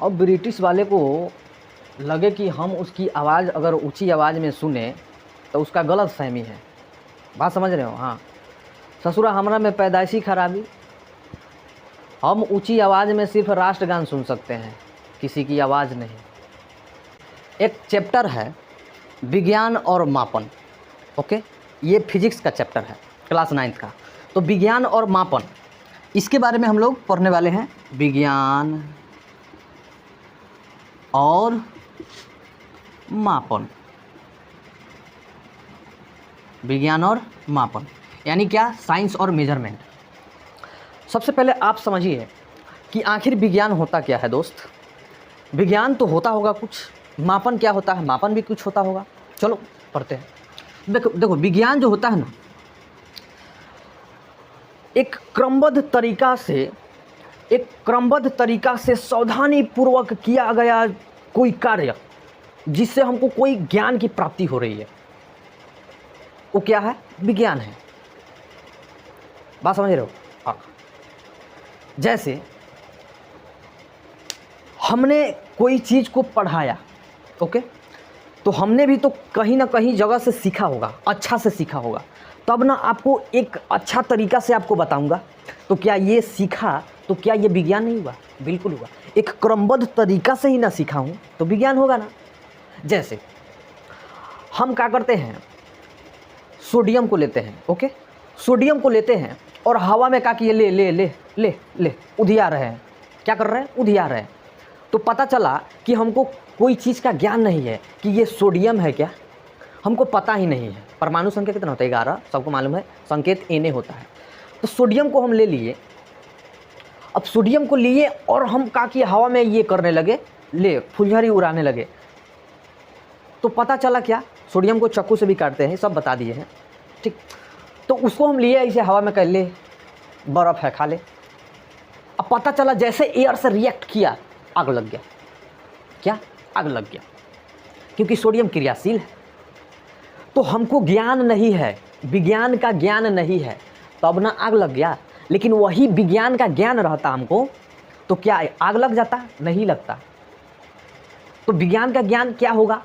अब ब्रिटिश वाले को लगे कि हम उसकी आवाज़ अगर ऊंची आवाज़ में सुने तो उसका गलत फहमी है। बात समझ रहे हो? हाँ, ससुरा हमरा में पैदाइशी खराबी, हम ऊंची आवाज़ में सिर्फ राष्ट्रगान सुन सकते हैं, किसी की आवाज़ नहीं। एक चैप्टर है विज्ञान और मापन, ओके, ये फिजिक्स का चैप्टर है क्लास 9th का। तो विज्ञान और मापन, इसके बारे में हम लोग पढ़ने वाले हैं। विज्ञान और मापन, विज्ञान और मापन यानी क्या? साइंस और मेजरमेंट। सबसे पहले आप समझिए कि आखिर विज्ञान होता क्या है दोस्त। विज्ञान तो होता होगा कुछ, मापन क्या होता है? मापन भी कुछ होता होगा। चलो पढ़ते हैं। देखो विज्ञान जो होता है ना, एक क्रमबद्ध तरीका से सावधानी पूर्वक किया गया कोई कार्य जिससे हमको कोई ज्ञान की प्राप्ति हो रही है, वो क्या है? विज्ञान है। बात समझ रहे हो? हाँ, जैसे हमने कोई चीज़ को पढ़ाया, ओके, तो हमने भी तो कहीं ना कहीं जगह से सीखा होगा, अच्छा से सीखा होगा, तब ना आपको एक अच्छा तरीका से आपको बताऊंगा। तो क्या ये सीखा तो क्या ये विज्ञान नहीं हुआ? बिल्कुल हुआ। एक क्रमबद्ध तरीका से ही ना सीखा हूँ तो विज्ञान होगा ना। जैसे हम क्या करते हैं, सोडियम को लेते हैं, ओके, सोडियम को लेते हैं और हवा में क्या किए, ले ले ले ले ले उधिया रहे हैं। क्या कर रहे हैं? उधिया रहे हैं। तो पता चला कि हमको कोई चीज़ का ज्ञान नहीं है कि ये सोडियम है क्या, हमको पता ही नहीं है। परमाणु संख्या कितना होता है? 11, सबको मालूम है, संकेत Na होता है। तो सोडियम को हम ले लिए, अब सोडियम को लिए और हम क्या किए, हवा में ये करने लगे, ले फुलझड़ी उड़ाने लगे। तो पता चला क्या, सोडियम को चाकू से भी काटते हैं, सब बता दिए हैं, ठीक। तो उसको हम लिए इसे हवा में कर ले, बर्फ़ है खा ले। अब पता चला जैसे एयर से रिएक्ट किया, आग लग गया। क्या? आग लग गया, क्योंकि सोडियम क्रियाशील है। तो हमको ज्ञान नहीं है, विज्ञान का ज्ञान नहीं है, तब ना आग लग गया। लेकिन वही विज्ञान का ज्ञान रहता हमको तो क्या आग लग जाता? नहीं लगता। तो विज्ञान का ज्ञान क्या होगा?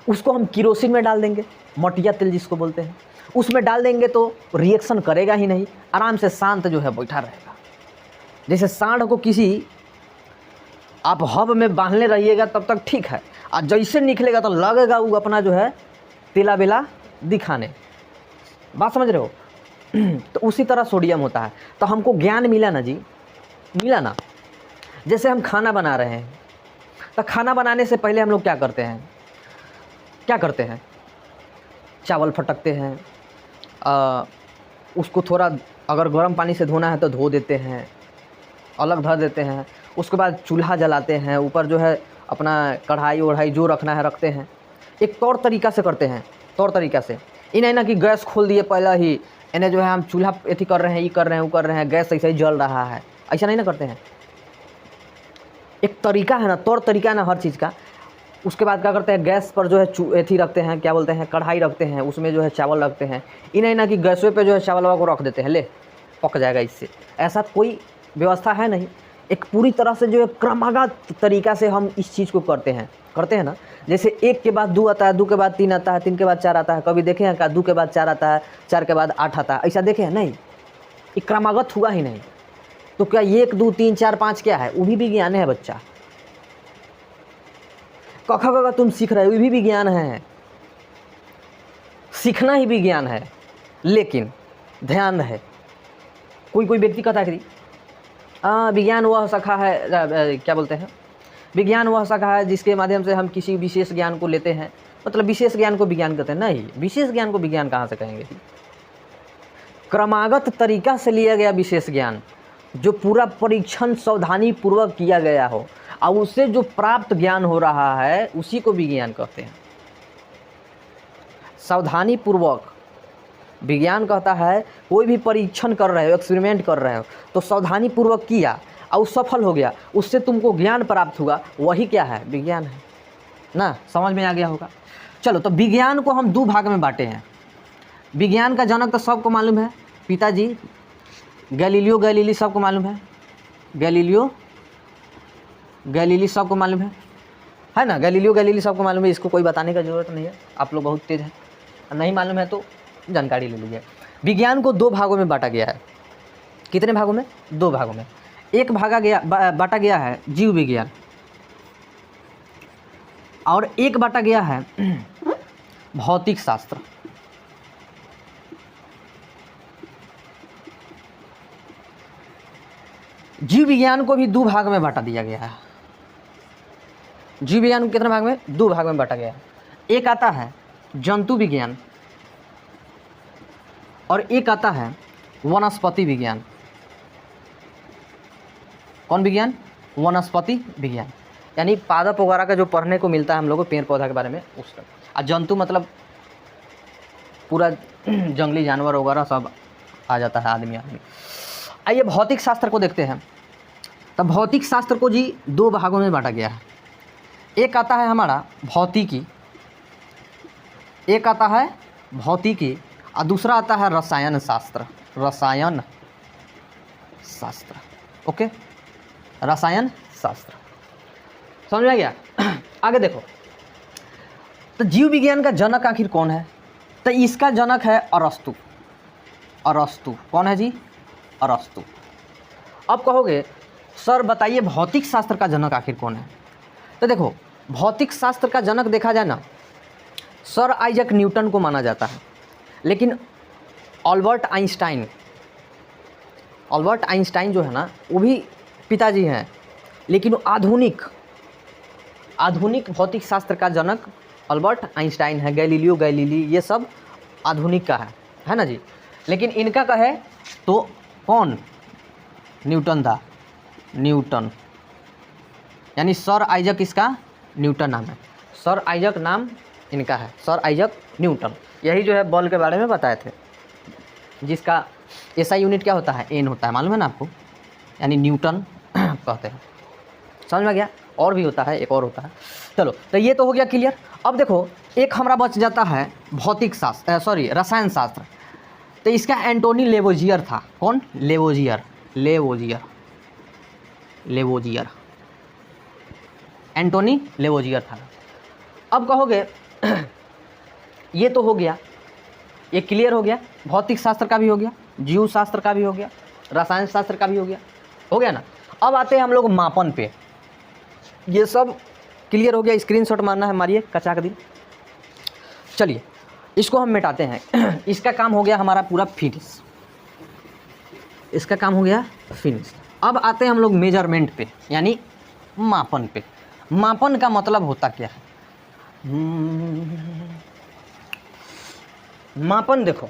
उसको हम किरोसिन में डाल देंगे, मटिया तेल जिसको बोलते हैं, उसमें डाल देंगे तो रिएक्शन करेगा ही नहीं, आराम से शांत जो है बैठा रहेगा। जैसे सांड को किसी आप हब में बांधले रहिएगा तब तक ठीक है, और जैसे निकलेगा तो लगेगा वो अपना जो है तेला बेला दिखाने। बात समझ रहे हो? तो उसी तरह सोडियम होता है। तो हमको ज्ञान मिला ना जी, मिला ना। जैसे हम खाना बना रहे हैं, तो खाना बनाने से पहले हम लोग क्या करते हैं? चावल फटकते हैं, उसको थोड़ा अगर गर्म पानी से धोना है तो धो देते हैं, अलग धर देते हैं। उसके बाद चूल्हा जलाते हैं, ऊपर जो है अपना कढ़ाई वढ़ाई जो रखना है रखते हैं। एक तौर तरीका से करते हैं, तौर तरीका से। इन्हें ना कि गैस खोल दिए पहले ही, इन्हें जो है हम चूल्हा एथी कर रहे हैं, ये कर रहे हैं, वो कर रहे हैं, गैस ऐसे ही जल रहा है, ऐसा नहीं ना करते हैं। एक तरीका है ना, तौर तरीका है ना हर चीज़ का। उसके बाद क्या करते हैं, गैस पर जो है एथी रखते हैं, क्या बोलते हैं, कढ़ाई रखते हैं, उसमें जो है चावल रखते हैं। इन्हें ना कि गैसों पे जो है चावल को रख देते हैं, ले पक जाएगा इससे, ऐसा कोई व्यवस्था है नहीं। एक पूरी तरह से जो है क्रमागत तरीका से हम इस चीज़ को करते हैं ना। जैसे 1 के बाद 2 आता है, 2 के बाद 3 आता है, 3 के बाद 4 आता है। कभी देखे हैं क्या 2 के बाद 4 आता है, 4 के बाद 8 आता है? ऐसा देखे हैं? नहीं, ये क्रमागत हुआ ही नहीं। तो क्या 1 2 3 4 5 क्या है? वो भी विज्ञान है बच्चा। क ख ग घ तुम सीख रहे हो, वो भी विज्ञान है, सीखना ही विज्ञान है। लेकिन ध्यान रहे, कोई व्यक्ति कहता है कि विज्ञान वह शाखा है, क्या बोलते हैं, विज्ञान वह शाखा है जिसके माध्यम से हम किसी विशेष ज्ञान को लेते हैं, मतलब विशेष ज्ञान को विज्ञान कहते हैं। नहीं, विशेष ज्ञान को विज्ञान कहाँ से कहेंगे? क्रमागत तरीका से लिया गया विशेष ज्ञान, जो पूरा परीक्षण सावधानी पूर्वक किया गया हो और उससे जो प्राप्त ज्ञान हो रहा है उसी को विज्ञान कहते हैं। सावधानी पूर्वक विज्ञान कहता है कोई भी परीक्षण कर रहे हो, एक्सपेरिमेंट कर रहे हो, तो सावधानी पूर्वक किया और सफल हो गया, उससे तुमको ज्ञान प्राप्त हुआ, वही क्या है? विज्ञान है ना। समझ में आ गया होगा। चलो, तो विज्ञान को हम 2 भाग में बांटे हैं। विज्ञान का जनक तो सबको मालूम है, पिताजी गैलीलियो गैलीली, सबको मालूम है, गैलीलियो गैलीली सबको मालूम है ना, गैलीली सबको मालूम है, इसको कोई बताने का ज़रूरत नहीं है, आप लोग बहुत तेज़ हैं, नहीं मालूम है तो जानकारी ले लीजिए। विज्ञान को 2 भागों में बांटा गया है। कितने भागों में? 2 भागों में। एक बांटा गया है जीव विज्ञान, और एक बांटा गया है भौतिक शास्त्र। जीव विज्ञान को भी 2 भाग में बांटा दिया गया है। जीव विज्ञान को कितने भाग में? 2 भाग में बांटा गया है। एक आता है जंतु विज्ञान और एक आता है वनस्पति विज्ञान। कौन विज्ञान? वनस्पति विज्ञान, यानी पादप वगैरह का जो पढ़ने को मिलता है हम लोग को पेड़ पौधा के बारे में उसका। और जंतु मतलब पूरा जंगली जानवर वगैरह सब आ जाता है, आदमी। आइए भौतिक शास्त्र को देखते हैं। तब भौतिक शास्त्र को जी 2 भागों में बांटा गया है। एक आता है हमारा भौतिकी, एक आता है भौतिकी और दूसरा आता है रसायन शास्त्र। रसायन शास्त्र, ओके, रसायन शास्त्र, समझ में गया? आगे देखो, तो जीव विज्ञान का जनक आखिर कौन है? तो इसका जनक है अरस्तु। अरस्तु कौन है जी? अरस्तु। अब कहोगे सर बताइए भौतिक शास्त्र का जनक आखिर कौन है? तो देखो, भौतिक शास्त्र का जनक देखा जाए ना, सर आइजैक न्यूटन को माना जाता है, लेकिन अल्बर्ट आइंस्टाइन जो है ना, वो भी पिताजी हैं, लेकिन आधुनिक भौतिक शास्त्र का जनक अल्बर्ट आइंस्टाइन है। गैलीली ये सब आधुनिक का है ना जी। लेकिन इनका का है तो कौन? न्यूटन था। न्यूटन, यानी सर आइजैक इसका न्यूटन नाम है। सर आइजैक नाम इनका है, सर आइजैक न्यूटन। यही जो है बॉल के बारे में बताए थे, जिसका एसआई यूनिट क्या होता है? एन होता है, मालूम है ना आपको, यानी न्यूटन कहते हैं। समझ में गया? और भी होता है, एक और होता है। चलो, तो ये तो हो गया क्लियर। अब देखो, एक हमारा बच जाता है भौतिक शास्त्र, रसायन शास्त्र। तो इसका एंटोनी लेवोजियर था। कौन? लेवोजियर एंटोनी लेवोजियर था। अब कहोगे ये तो हो गया, ये क्लियर हो गया, भौतिक शास्त्र का भी हो गया, जीव शास्त्र का भी हो गया, रसायन शास्त्र का भी हो गया ना। अब आते हैं हम लोग मापन पे। ये सब क्लियर हो गया, स्क्रीनशॉट मारना है, मारिए कचा का दिन। चलिए इसको हम मिटाते हैं। इसका काम हो गया हमारा पूरा फिनिश, इसका काम हो गया फिनिश। अब आते हैं हम लोग मेजरमेंट पे, यानी मापन पे। मापन का मतलब होता क्या है? मापन देखो,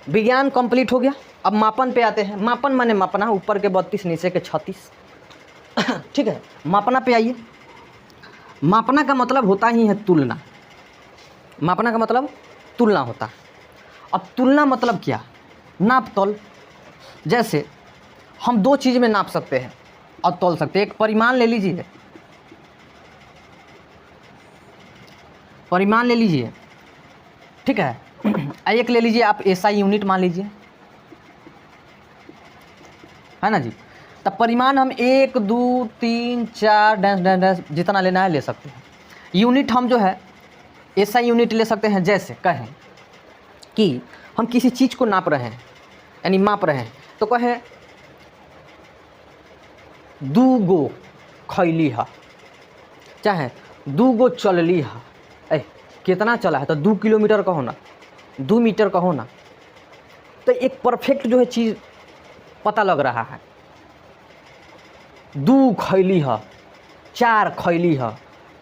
विज्ञान कंप्लीट हो गया, अब मापन पे आते हैं। मापन माने मापना, ऊपर के 32 नीचे के 36, ठीक है। मापना पे आइए। मापना का मतलब होता ही है तुलना। मापना का मतलब तुलना होता है। अब तुलना मतलब क्या? नाप तोल। जैसे हम 2 चीज़ में नाप सकते हैं और तोल सकते हैं। एक परिमाण ले लीजिए, परिमाण ले लीजिए, ठीक है। एक ले लीजिए आप एसआई यूनिट मान लीजिए, है ना जी। तब परिमाण हम 1 2 3 4 डैश डैश डैश जितना लेना है ले सकते हैं। यूनिट हम जो है एसआई यूनिट ले सकते हैं। जैसे कहें कि हम किसी चीज़ को नाप रहे हैं, यानी माप रहे हैं, तो कहें 2 गो खैली है, चाहे 2 गो चलली है। कितना चला है? तो 2 किलोमीटर का होना, 2 मीटर का होना। तो एक परफेक्ट जो है चीज़ पता लग रहा है। 2 खैली है, 4 खैली है,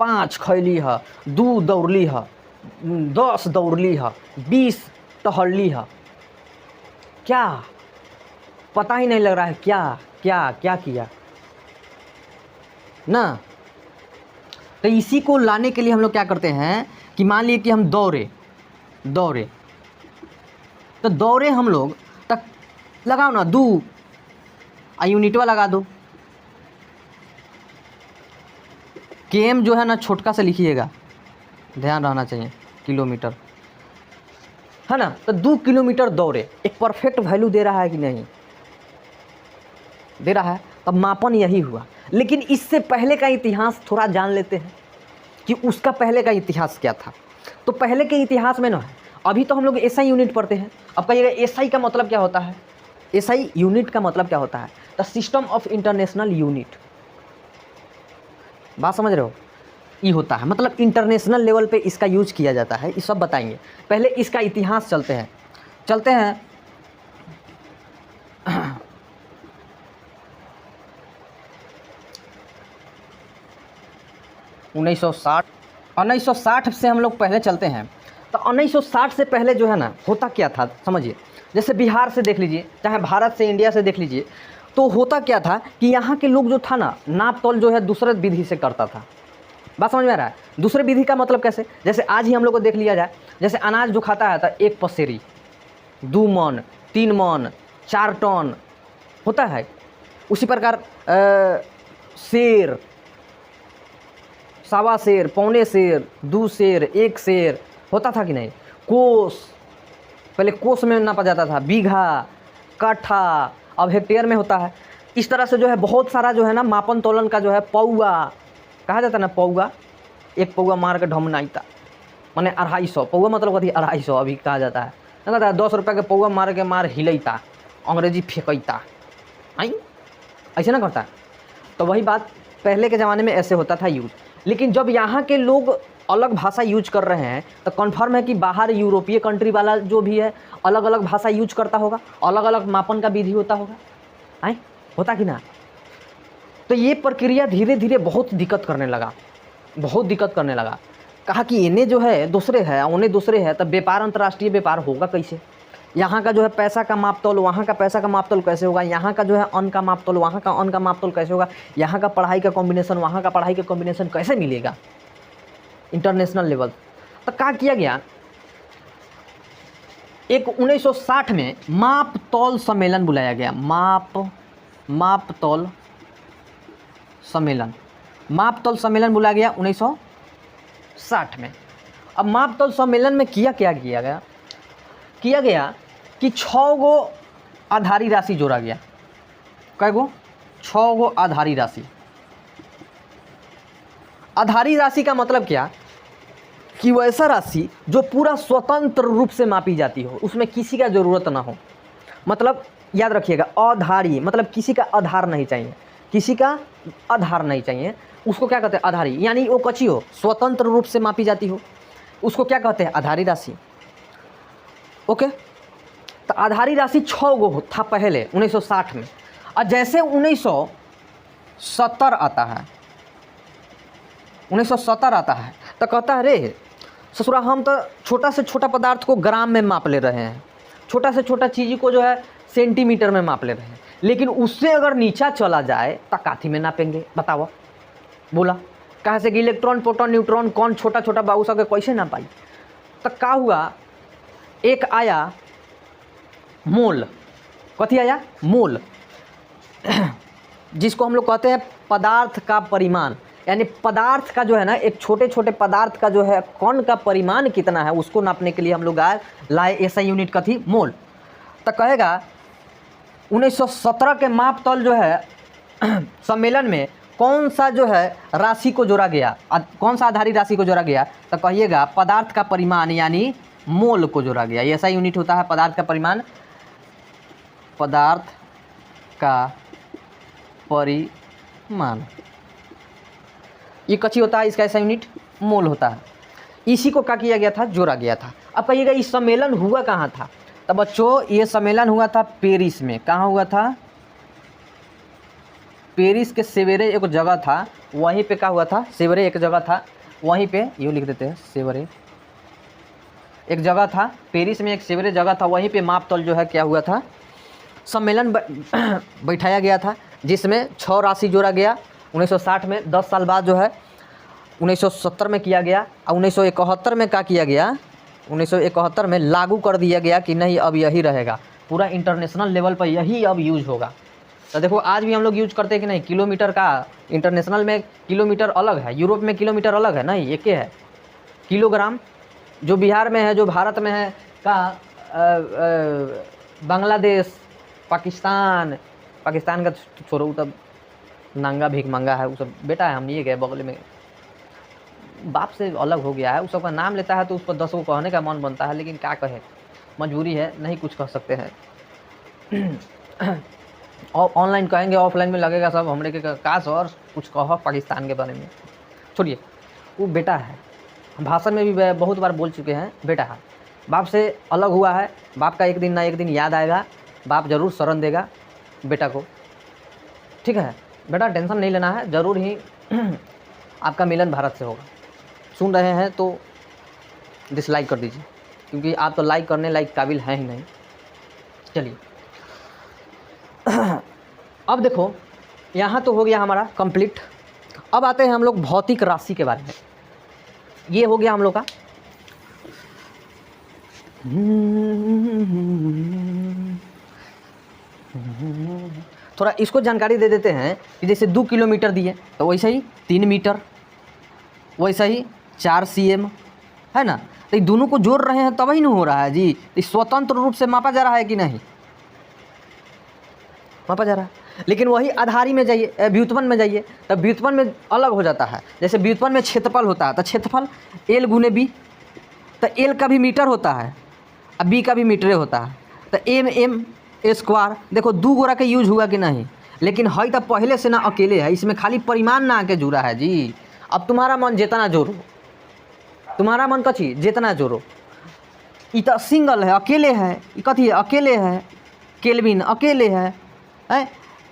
5 खैली है, 2 दौड़ली है, 10 दौड़ली है, 20 टहलली है। क्या पता ही नहीं लग रहा है क्या क्या क्या किया ना। तो इसी को लाने के लिए हम लोग क्या करते हैं कि मान लीजिए कि हम दौड़े, तो दौड़े हम लोग, तक लगाओ ना 2 यूनिटवा लगा दो। केम जो है ना छोटका से लिखिएगा, ध्यान रहना चाहिए, किलोमीटर, है ना। तो 2 किलोमीटर दौड़े, एक परफेक्ट वैल्यू दे रहा है कि नहीं? दे रहा है। तब मापन यही हुआ। लेकिन इससे पहले का इतिहास थोड़ा जान लेते हैं कि उसका पहले का इतिहास क्या था। तो पहले के इतिहास में ना, अभी तो हम लोग एसआई यूनिट पढ़ते हैं। अब कहिएगा एसआई का मतलब क्या होता है? एसआई यूनिट का मतलब क्या होता है? The system of international unit. बात समझ रहे हो? ये होता है, मतलब इंटरनेशनल लेवल पे इसका यूज किया जाता है। ये सब बताएंगे। पहले इसका इतिहास चलते हैं 1960 से हम लोग पहले चलते हैं। तो 1960 से पहले जो है ना, होता क्या था समझिए। जैसे बिहार से देख लीजिए, चाहे भारत से, इंडिया से देख लीजिए, तो होता क्या था कि यहाँ के लोग जो था ना, नाप तोल जो है दूसरे विधि से करता था। बात समझ में आ रहा है? दूसरे विधि का मतलब कैसे? जैसे आज ही हम लोग को देख लिया जाए, जैसे अनाज जो खाता है तो 1 पसेरी, 2 मन, 3 मन, 4 टन होता है। उसी प्रकार शेर, 1.25 शेर, 1.25 शेर, 2 शेर, 1 शेर होता था कि नहीं? कोस, पहले कोस में नापा जाता था, बीघा, कट्ठा, अब हेक्टेयर में होता है। इस तरह से जो है बहुत सारा जो है ना मापन तोलन का जो है, पौआ कहा जाता है ना, पौआ, 1 पौआ मार के ढमनाइता, माने 250। पौआ मतलब कथी? 250 अभी कहा जाता है। ना कहता है 10 रुपये के पौआ मार के मार हिलैता, अंग्रेजी फेंकैता, आई ऐसे ना करता है। तो वही बात पहले के ज़माने में ऐसे होता था यूज। लेकिन जब यहाँ के लोग अलग भाषा यूज कर रहे हैं तो कन्फर्म है कि बाहर यूरोपीय कंट्री वाला जो भी है अलग अलग भाषा यूज करता होगा, अलग अलग मापन का विधि होता होगा, आई होता कि ना? तो ये प्रक्रिया धीरे धीरे बहुत दिक्कत करने लगा, बहुत दिक्कत करने लगा। कहा कि इन्हें जो है दूसरे है, उन्हें दूसरे है, तब व्यापार, अंतर्राष्ट्रीय व्यापार होगा कैसे? यहाँ का जो है पैसा का माप तोल, वहाँ का पैसा का माप तोल कैसे होगा? यहाँ का जो है अन्न का माप तोल, वहाँ का अन्न का माप तोल कैसे होगा? यहाँ का पढ़ाई का कॉम्बिनेशन, वहाँ का पढ़ाई का कॉम्बिनेशन कैसे मिलेगा इंटरनेशनल लेवल? तो क्या किया गया, एक 1960 में माप तोल सम्मेलन बुलाया गया। माप तोल सम्मेलन बुलाया गया 1960 में। अब माप तोल सम्मेलन में किया गया कि 6 गो आधारी राशि जोड़ा गया। कै गो? 6 गो आधारी राशि। आधारी राशि का मतलब क्या कि वैसा राशि जो पूरा स्वतंत्र रूप से मापी जाती हो, उसमें किसी का ज़रूरत ना हो। मतलब याद रखिएगा, अधारी मतलब किसी का आधार नहीं चाहिए, किसी का आधार नहीं चाहिए, उसको क्या कहते हैं? आधारी। यानी वो कच्ची हो, स्वतंत्र रूप से मापी जाती हो, उसको क्या कहते हैं? आधारी राशि। ओके, तो आधारी राशि 6 गो था पहले 1960 में। और जैसे 1970 आता है, 1970 आता है तो कहता है रे ससुरा, हम तो छोटा से छोटा पदार्थ को ग्राम में माप ले रहे हैं, छोटा से छोटा चीज़ को जो है सेंटीमीटर में माप ले रहे हैं, लेकिन उससे अगर नीचा चला जाए तो काथी में नापेंगे? बताओ, बोला कहाँ से कि इलेक्ट्रॉन, प्रोटॉन, न्यूट्रॉन कौन छोटा छोटा बाबू सब कैसे ना पाई? तो क्या हुआ, एक आया मोल। कथी आया? मोल, जिसको हम लोग कहते हैं पदार्थ का परिमाण। यानी पदार्थ का जो है ना, एक छोटे छोटे पदार्थ का जो है कण का परिमाण कितना है, उसको नापने के लिए हम लोग लाए ऐसा यूनिट कथी? मोल। तो कहेगा 1917 के माप तल जो है सम्मेलन में कौन सा जो है राशि को जोड़ा गया, कौन सा आधारी राशि को जोड़ा गया? तो कहिएगा पदार्थ का परिमाण यानी मोल को जोड़ा गया। ऐसा यूनिट होता है पदार्थ का परिमाण, पदार्थ का परिमाण। ये कच्ची होता है, इसका ऐसा यूनिट मोल होता है। इसी को क्या किया गया था? जोड़ा गया था। अब कहिएगा ये सम्मेलन हुआ कहाँ था? तो बच्चों ये सम्मेलन हुआ था पेरिस में। कहाँ हुआ था? पेरिस के सेवेरे एक जगह था, वहीं पे क्या हुआ था? सेवेरे एक जगह था, वहीं पे यूँ लिख देते हैं, सेवेरे एक जगह था, पेरिस में एक सेवेरे जगह था, वहीं पे माप तल जो है क्या हुआ था? सम्मेलन बैठाया गया था, जिसमें 6 राशि जोड़ा गया 1960 में। 10 साल बाद जो है 1970 में किया गया, और 1971 में क्या किया गया? 1971 में लागू कर दिया गया कि नहीं अब यही रहेगा, पूरा इंटरनेशनल लेवल पर यही अब यूज होगा। तो देखो आज भी हम लोग यूज करते हैं कि नहीं? किलोमीटर का इंटरनेशनल में किलोमीटर अलग है, यूरोप में किलोमीटर अलग है, नहीं एक है। किलोग्राम जो बिहार में है, जो भारत में है, का बांग्लादेश, पाकिस्तान का छोड़ो, तब नंगा भीख मंगा है, वो सब बेटा है, हम ये गए बगल में, बाप से अलग हो गया है, उस सबका नाम लेता है तो उस पर 10 को कहने का मन बनता है, लेकिन क्या कहे, मजबूरी है, नहीं कुछ कह सकते हैं। और ऑनलाइन कहेंगे ऑफलाइन में लगेगा सब हमरे के काश, और कुछ कहो पाकिस्तान के बारे में छोड़िए, वो बेटा है, हम भाषण में भी बहुत बार बोल चुके हैं, बेटा है, बाप से अलग हुआ है, बाप का एक दिन ना एक दिन याद आएगा, बाप ज़रूर शरण देगा बेटा को, ठीक है बेटा, टेंशन नहीं लेना है, ज़रूर ही आपका मिलन भारत से होगा। सुन रहे हैं तो डिसलाइक कर दीजिए, क्योंकि आप तो लाइक करने लायक काबिल हैं ही नहीं। चलिए अब देखो, यहाँ तो हो गया हमारा कंप्लीट। अब आते हैं हम लोग भौतिक राशि के बारे में। ये हो गया हम लोग का थोड़ा इसको जानकारी दे देते हैं कि जैसे 2 किलोमीटर दिए तो वैसे ही 3 मीटर, वैसे ही 4 cm है ना, तो दोनों को जोड़ रहे हैं तब ही नहीं हो रहा है जी, इस स्वतंत्र रूप से मापा जा रहा है कि नहीं, मापा जा रहा है। लेकिन वही आधारी में जाइए, व्युत्पन्न में जाइए, तब व्युत्पन्न में अलग हो जाता है। जैसे व्युत्पन्न में क्षेत्रफल होता है तो क्षेत्रफल L गुने B, तो L का भी मीटर होता है और B का भी मीटरे होता है, तो M स्क्वायर। देखो 2 गोरा के यूज हुआ कि नहीं, लेकिन है तो पहले से ना अकेले है, इसमें खाली परिमाण ना आके जुड़ा है जी। अब तुम्हारा मन जितना जोड़ो, तुम्हारा मन कथी जितना जोड़ो, ये तो सिंगल है, अकेले है, ये कथी है अकेले है, केल्विन अकेले है,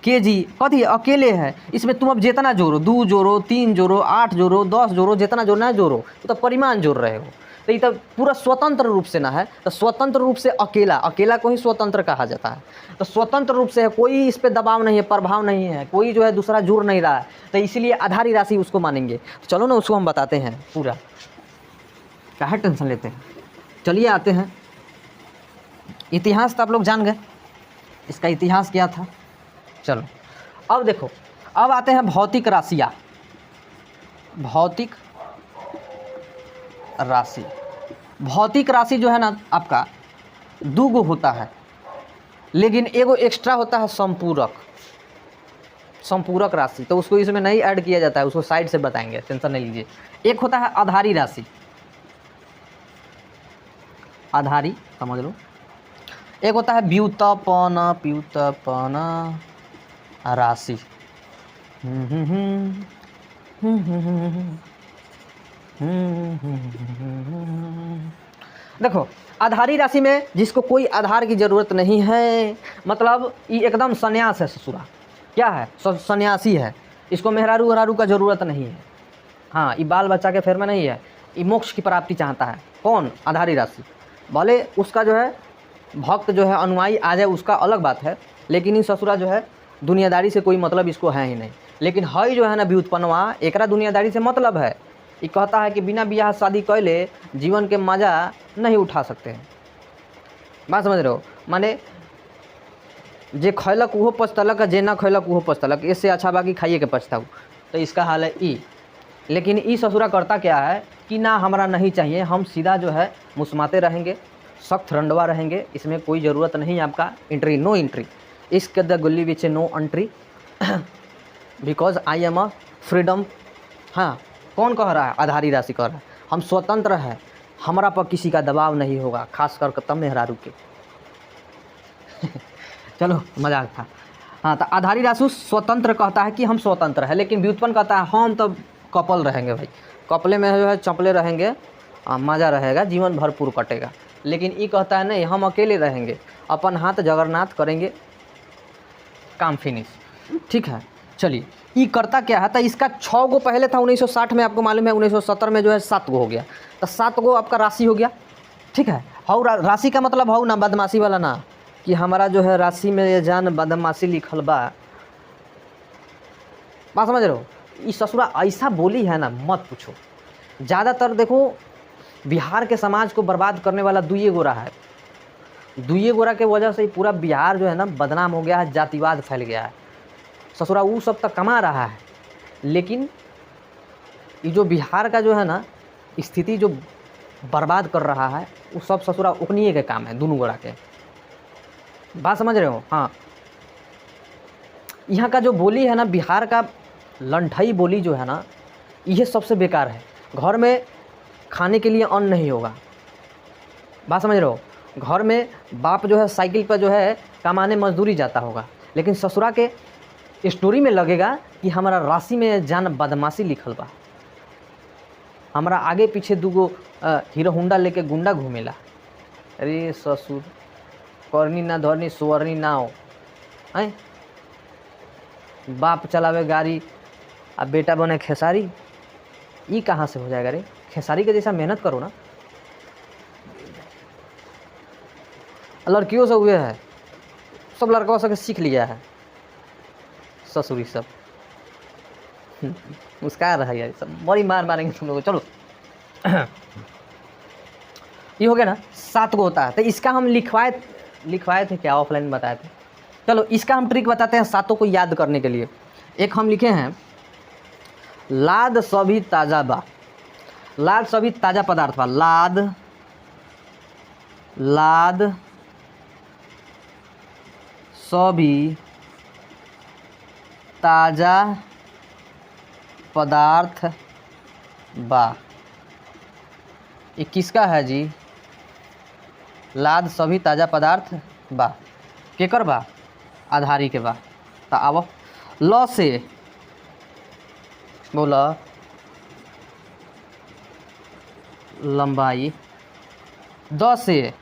केजी कथी है अकेले है। इसमें तुम अब जितना जोड़ो, 2 जोड़ो, 3 जोड़ो, 8 जोड़ो, 10 जोड़ो, जितना जोड़ना है जोड़ो, तो परिमाण जोड़ रहे हो। तो ये तो पूरा स्वतंत्र रूप से ना है, तो स्वतंत्र रूप से अकेला, अकेला को ही स्वतंत्र कहा जाता है। तो स्वतंत्र रूप से है, कोई इस पर दबाव नहीं है, प्रभाव नहीं है, कोई जो है दूसरा जुड़ नहीं रहा है, तो इसीलिए आधारी राशि उसको मानेंगे। तो चलो ना उसको हम बताते हैं पूरा, क्या है टेंशन लेते हैं। चलिए आते हैं, इतिहास तो आप लोग जान गए, इसका इतिहास क्या था। चलो अब देखो, अब आते हैं भौतिक राशियाँ। भौतिक राशि, भौतिक राशि जो है ना आपका 2 गो होता है, लेकिन एगो एक्स्ट्रा होता है संपूरक, संपूरक राशि, तो उसको इसमें नहीं ऐड किया जाता है, उसको साइड से बताएंगे, टेंशन नहीं लीजिए। एक होता है आधारी राशि, आधारी समझ लो, एक होता है व्युत्पन्न राशि। देखो आधारी राशि में जिसको कोई आधार की ज़रूरत नहीं है, मतलब ये एकदम संन्यास है, ससुरा क्या है, सन्यासी है, इसको मेहरारू वहरारू का ज़रूरत नहीं है, हाँ ये बाल बच्चा के फेर में नहीं है, ये मोक्ष की प्राप्ति चाहता है। कौन? आधारी राशि। भले उसका जो है भक्त जो है अनुयायी आ जाए उसका अलग बात है, लेकिन ये ससुरा जो है दुनियादारी से कोई मतलब इसको है ही नहीं। लेकिन हई जो है ना व्युत्पन्नवा, एकरा दुनियादारी से मतलब है। ये कहता है कि बिना ब्याह शादी कैले जीवन के मज़ा नहीं उठा सकते हैं। बात समझ रहे हो? माने जे खैलक वो पछतलक, जे ना खैलक वो पछतलक, इससे अच्छा बाकी खाइए के पछताऊ। तो इसका हाल है ई। लेकिन ई ससुरा करता क्या है कि ना हमारा नहीं चाहिए, हम सीधा जो है मुस्माते रहेंगे, सख्त रंडवा रहेंगे, इसमें कोई ज़रूरत नहीं आपका एंट्री, नो एंट्री। इसके the gully which no entry because I am a freedom. हाँ, कौन कह रहा है? आधारी राशि कह रहा है हम स्वतंत्र है, हमारा पर किसी का दबाव नहीं होगा, खास कर तब मेहरारू के। चलो मजाक था। हाँ, तो आधारी राशि स्वतंत्र कहता है कि हम स्वतंत्र है, लेकिन व्युत्पन्न कहता है हम तो कपल रहेंगे भाई, कपले में जो है चपले रहेंगे, मज़ा रहेगा, जीवन भरपूर कटेगा। लेकिन ये कहता है नहीं, हम अकेले रहेंगे, अपन हाथ जगन्नाथ करेंगे, काम फिनिश। ठीक है, चलिए ये करता क्या है, तो इसका 6 गो पहले था 1960 में, आपको मालूम है 1970 में जो है 7 गो हो गया, तो 7 गो आपका राशि हो गया। ठीक है, हाउ राशि का मतलब हाउ ना बदमाशी वाला ना, कि हमारा जो है राशि में ये जान बदमाशी लिखल बा। बात समझ रहे हो? ये ससुरा ऐसा बोली है ना, मत पूछो। ज़्यादातर देखो बिहार के समाज को बर्बाद करने वाला दुइये गोरा है। दुइये गोरा के वजह से पूरा बिहार जो है ना बदनाम हो गया है, जातिवाद फैल गया है। ससुरा वो सब तक कमा रहा है, लेकिन ये जो बिहार का जो है ना स्थिति जो बर्बाद कर रहा है, वो सब ससुरा उकनिए के काम है, दोनों गोरा के। बात समझ रहे हो? हाँ, यहाँ का जो बोली है ना, बिहार का लंढई बोली जो है ना, ये सबसे बेकार है। घर में खाने के लिए अन्न नहीं होगा, बात समझ रहे हो। घर में बाप जो है साइकिल पर जो है कमाने मजदूरी जाता होगा, लेकिन ससुरा के स्टोरी में लगेगा कि हमारा राशि में जान बदमाशी लिखल बा, हमारा आगे पीछे दूगो हीरो होंडा लेके गुंडा घूमेला। अरे ससुर, करनी ना धरनी सुअरनी ना हो हैं। बाप चलावे गाड़ी अब बेटा बने खेसारी, ये कहाँ से हो जाएगा रे। खेसारी के जैसा मेहनत करो ना। लड़कियों से हुए है, सब लड़कों से सीख लिया है ससुरी सब। मुस्कान रहा यार, सब बड़ी मार मारेंगे तुम लोग। चलो ये हो गया ना, 7 गो होता है। तो इसका हम लिखवाए थे क्या, ऑफलाइन बताए थे। चलो इसका हम ट्रिक बताते हैं 7 को याद करने के लिए। एक हम लिखे हैं, लाद सभी ताज़ा बा। लाद सभी ताज़ा पदार्थ बा। लाद सभी ताज़ा पदार्थ बा। ये किसका है जी? लाद सभी ताज़ा पदार्थ बा, केकर बा? आधारी के बा। तो अब ल से बोला लंबाई, द से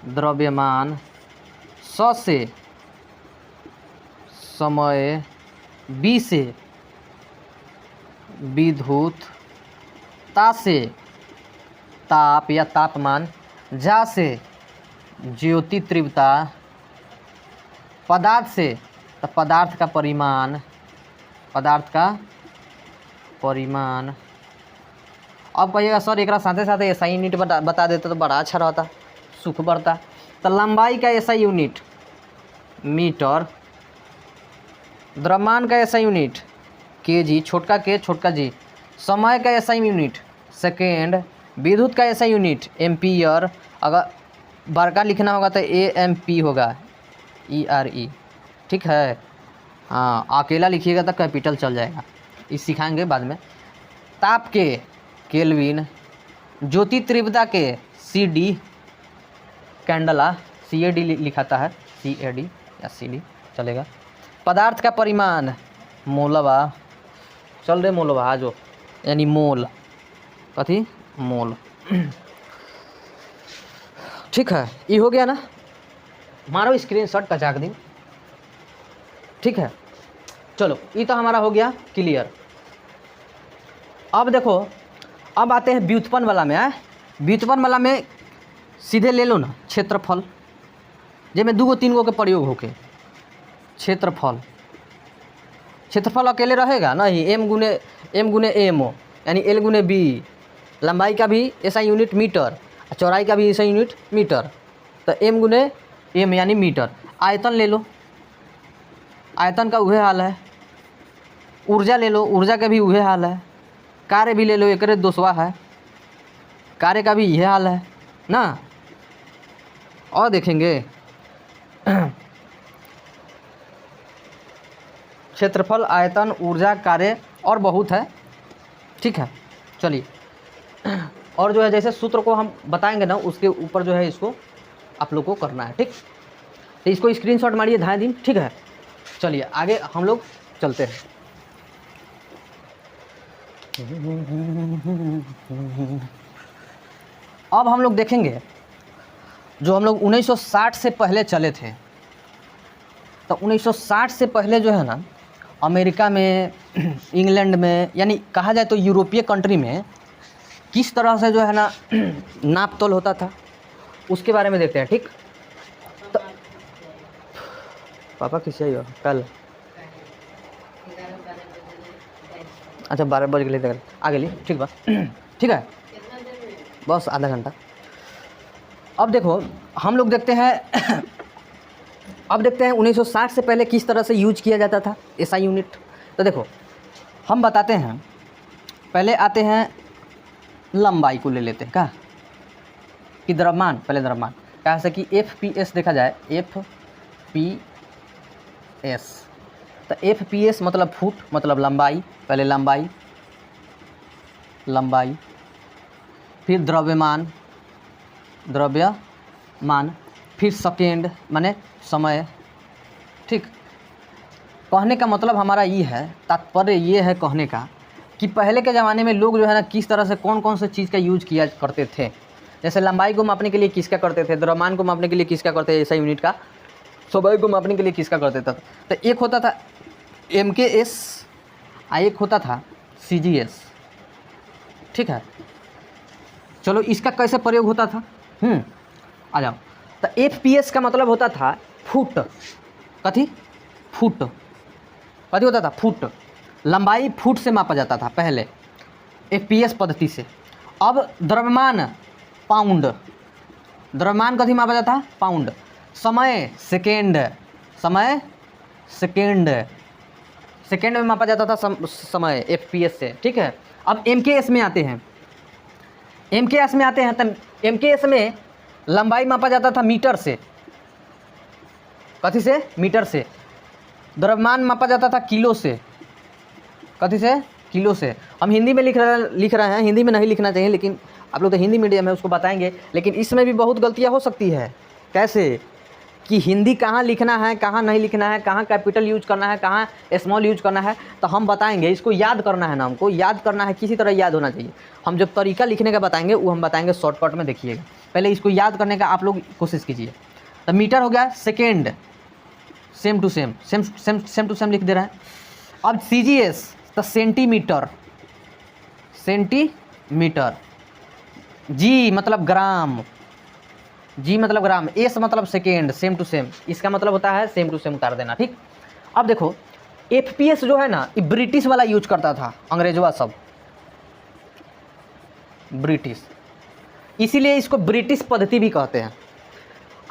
द्रव्यमान, स से समय, बी से विद्युत, ता से ताप या तापमान, जा से ज्योति तीव्रता, पदार्थ से तो पदार्थ का परिमाण, पदार्थ का परिमाण। अब कहिएगा सर एक साथे साथे ऐसा यूनिट बता देते तो बड़ा अच्छा रहता, सुख बढ़ता। तो लंबाई का ऐसा यूनिट मीटर, द्रव्यमान का ऐसा यूनिट केजी, छोटका के छोटका जी, समय का ऐसा यूनिट सेकेंड, विद्युत का ऐसा यूनिट एम्पियर, अगर बड़का लिखना होगा तो AMP होगा, ERE, ठीक है। हाँ, अकेला लिखिएगा तो कैपिटल चल जाएगा, इस सिखाएंगे बाद में। ताप के केल्विन, ज्योति तीव्रता के CD, कैंडला CAD लिखाता है, CAD या CD चलेगा। पदार्थ का परिमाण मोलवा, चल रहे मोलवा आ जो, यानी मोल, कथी मोल, ठीक है। ये हो गया ना, मारो स्क्रीनशॉट कचाक दी, ठीक है। चलो ये तो हमारा हो गया क्लियर। अब देखो, अब आते हैं व्युत्पन्न वाला में। व्युत्पन्न वाला में सीधे ले लो ना क्षेत्रफल, जिसमें 2 गो 3 गो के प्रयोग होके। क्षेत्रफल, क्षेत्रफल अकेले रहेगा नहीं, M गुने M यानी L गुने B। लंबाई का भी ऐसा यूनिट मीटर, चौड़ाई का भी ऐसा यूनिट मीटर, तो M गुने M यानी मीटर। आयतन ले लो, आयतन का वही हाल है। ऊर्जा ले लो, ऊर्जा का भी वही हाल है। कार्य भी ले लो, एक दोसवा है, कार्य का भी यह हाल है ना। और देखेंगे क्षेत्रफल, आयतन, ऊर्जा, कार्य और बहुत है, ठीक है। चलिए, और जो है जैसे सूत्र को हम बताएंगे ना, उसके ऊपर जो है इसको आप लोग को करना है, ठीक। तो इसको स्क्रीनशॉट मारिए ध्यान दिन, ठीक है। चलिए आगे हम लोग चलते हैं। अब हम लोग देखेंगे जो हम लोग 1960 से पहले चले थे। तो 1960 से पहले जो है ना, अमेरिका में, इंग्लैंड में, यानी कहा जाए तो यूरोपीय कंट्री में किस तरह से जो है ना नाप तोल होता था, उसके बारे में देखते हैं, ठीक। तो पापा किससे आई हो कल? अच्छा 12 बज गए, आ गई, ठीक बा, ठीक है, बस आधा घंटा। अब देखो हम लोग देखते हैं अब देखते हैं 1960 से पहले किस तरह से यूज किया जाता था ऐसा यूनिट। तो देखो हम बताते हैं, पहले आते हैं लंबाई को ले लेते हैं, क्या कि द्रव्यमान, पहले द्रव्यमान कहाँ से कि FPS देखा जाए, एस। तो FPS मतलब फुट मतलब लंबाई, पहले लंबाई, लंबाई, फिर द्रव्यमान, द्रव्यमान, फिर सेकेंड माने समय। ठीक, कहने का मतलब हमारा ये है, तात्पर्य ये है कहने का कि पहले के ज़माने में लोग जो है ना किस तरह से कौन कौन सा चीज़ का यूज किया करते थे। जैसे लंबाई को मापने के लिए किसका करते थे, द्रव्यमान को मापने के लिए किसका करते थे, ऐसा यूनिट का, समय को मापने के लिए किसका करते थे। तो एक होता था MKS, एक होता था CGS। ठीक है, चलो इसका कैसे प्रयोग होता था, आ जाओ। तो FPS का मतलब होता था फुट, कथी, फुट, कथी होता था, फुट, लंबाई फुट से मापा जाता था पहले FPS पद्धति से। अब द्रव्यमान पाउंड, द्रव्यमान कथी मापा जाता है, पाउंड, समय सेकेंड, समय सेकेंड, सेकेंड में मापा जाता था समय FPS से। ठीक है, अब MKS में आते हैं, MKS में आते हैं तो MKS में लंबाई मापा जाता था मीटर से, कथी से, मीटर से। द्रव्यमान मापा जाता था किलो से, कथी से, किलो से। हम हिंदी में लिख रहे हैं, हिंदी में नहीं लिखना चाहिए, लेकिन आप लोग तो हिंदी मीडियम है उसको बताएंगे, लेकिन इसमें भी बहुत गलतियां हो सकती है। कैसे कि हिंदी कहाँ लिखना है, कहाँ नहीं लिखना है, कहाँ कैपिटल यूज करना है, कहाँ स्मॉल यूज करना है, तो हम बताएंगे। इसको याद करना है ना, हमको याद करना है, किसी तरह याद होना चाहिए। हम जब तरीका लिखने का बताएंगे वो हम बताएंगे शॉर्टकट में, देखिएगा। पहले इसको याद करने का आप लोग कोशिश कीजिए। तो मीटर हो गया, second same to same, same to same लिख दे रहे हैं। अब CGS तो सेंटीमीटर, सेंटीमीटर, G मतलब ग्राम, G मतलब ग्राम, S मतलब सेकेंड, सेम टू सेम, इसका मतलब होता है सेम टू सेम उतार देना। ठीक, अब देखो FPS जो है ना, ये ब्रिटिश वाला यूज करता था, अंग्रेजवा सब, ब्रिटिश, इसीलिए इसको ब्रिटिश पद्धति भी कहते हैं।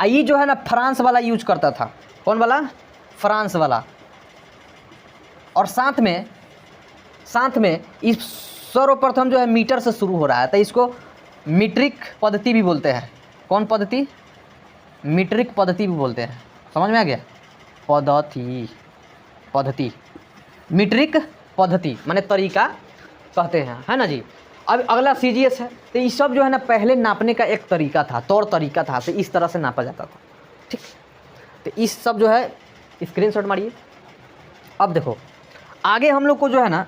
ये जो है ना फ्रांस वाला यूज करता था, कौन वाला, फ्रांस वाला। और साथ में इस सर्वप्रथम जो है मीटर से शुरू हो रहा है, तो इसको मीट्रिक पद्धति भी बोलते हैं। कौन पद्धति, मीट्रिक पद्धति भी बोलते हैं। समझ में आ गया, पद्धति, मीट्रिक पद्धति माने तरीका कहते हैं, है ना जी। अब अगला CGS है। तो ये सब जो है ना पहले नापने का एक तरीका था, तौर तरीका था, तो इस तरह से नापा जाता था। ठीक, तो इस सब जो है स्क्रीनशॉट मारिए। अब देखो आगे हम लोग को जो है ना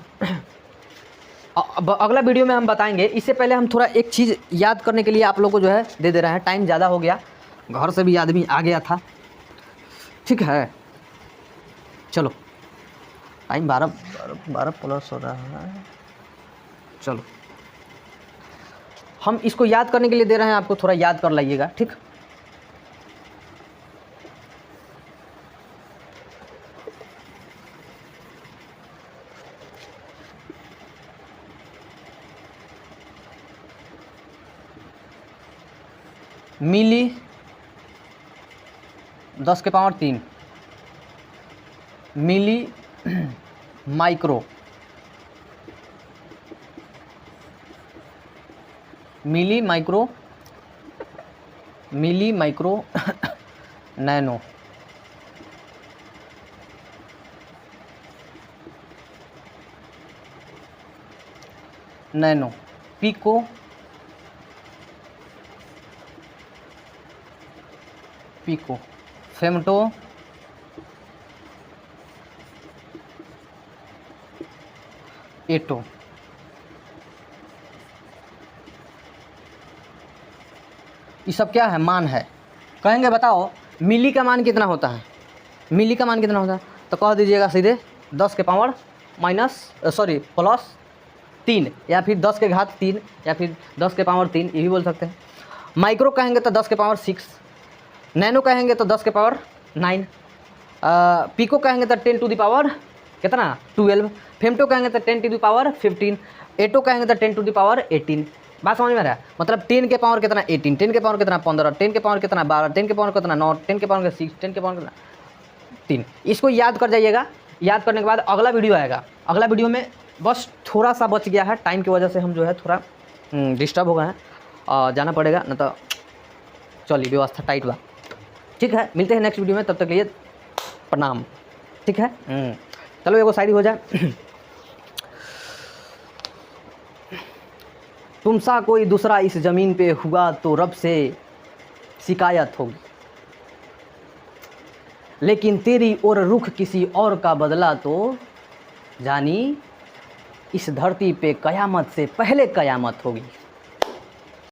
अगला वीडियो में हम बताएंगे। इससे पहले हम थोड़ा एक चीज़ याद करने के लिए आप लोग को जो है दे रहे हैं। टाइम ज़्यादा हो गया, घर से भी आदमी आ गया था। ठीक है, चलो टाइम 12+ हो रहा है। चलो हम इसको याद करने के लिए दे रहे हैं आपको, थोड़ा याद कर लाइएगा। ठीक, मिली 10 के power 3, milli micro, milli micro, milli micro nano, nano, pico, pico, femto, atto. ये सब क्या है, मान है। कहेंगे बताओ मिली का मान कितना होता है, मिली का मान कितना होता है, तो कह दीजिएगा सीधे 10 के पावर +3 या फिर 10 के घात 3 या फिर 10 के पावर 3, ये भी बोल सकते हैं। माइक्रो कहेंगे तो 10 के पावर 6, नैनो कहेंगे तो 10 के पावर 9, पिको कहेंगे तो 10 टू द पावर कितना 12, फेमटो कहेंगे तो 10 टू द पावर 15, एटो कहेंगे तो 10 टू द पावर 18। बात समझ में आ रहा है, मतलब 10 के पावर कितना 18, 10 के पावर कितना 15, 10 के पावर कितना 12, 10 के पावर कितना 9, 10 के पावर 6, 10 के पावर कितना 3। इसको याद कर जाइएगा। याद करने के बाद अगला वीडियो आएगा। अगला वीडियो में बस थोड़ा सा बच गया है, टाइम की वजह से हम जो है थोड़ा डिस्टर्ब हो गए हैं, जाना पड़ेगा न तो चलिए व्यवस्था टाइट हुआ। ठीक है, मिलते हैं नेक्स्ट वीडियो में, तब तक के लिए प्रणाम। ठीक है। चलो एगो शायरी हो जाए। तुमसा कोई दूसरा इस ज़मीन पे हुआ तो रब से शिकायत होगी, लेकिन तेरी और रुख किसी और का बदला तो जानी इस धरती पे कयामत से पहले कयामत होगी।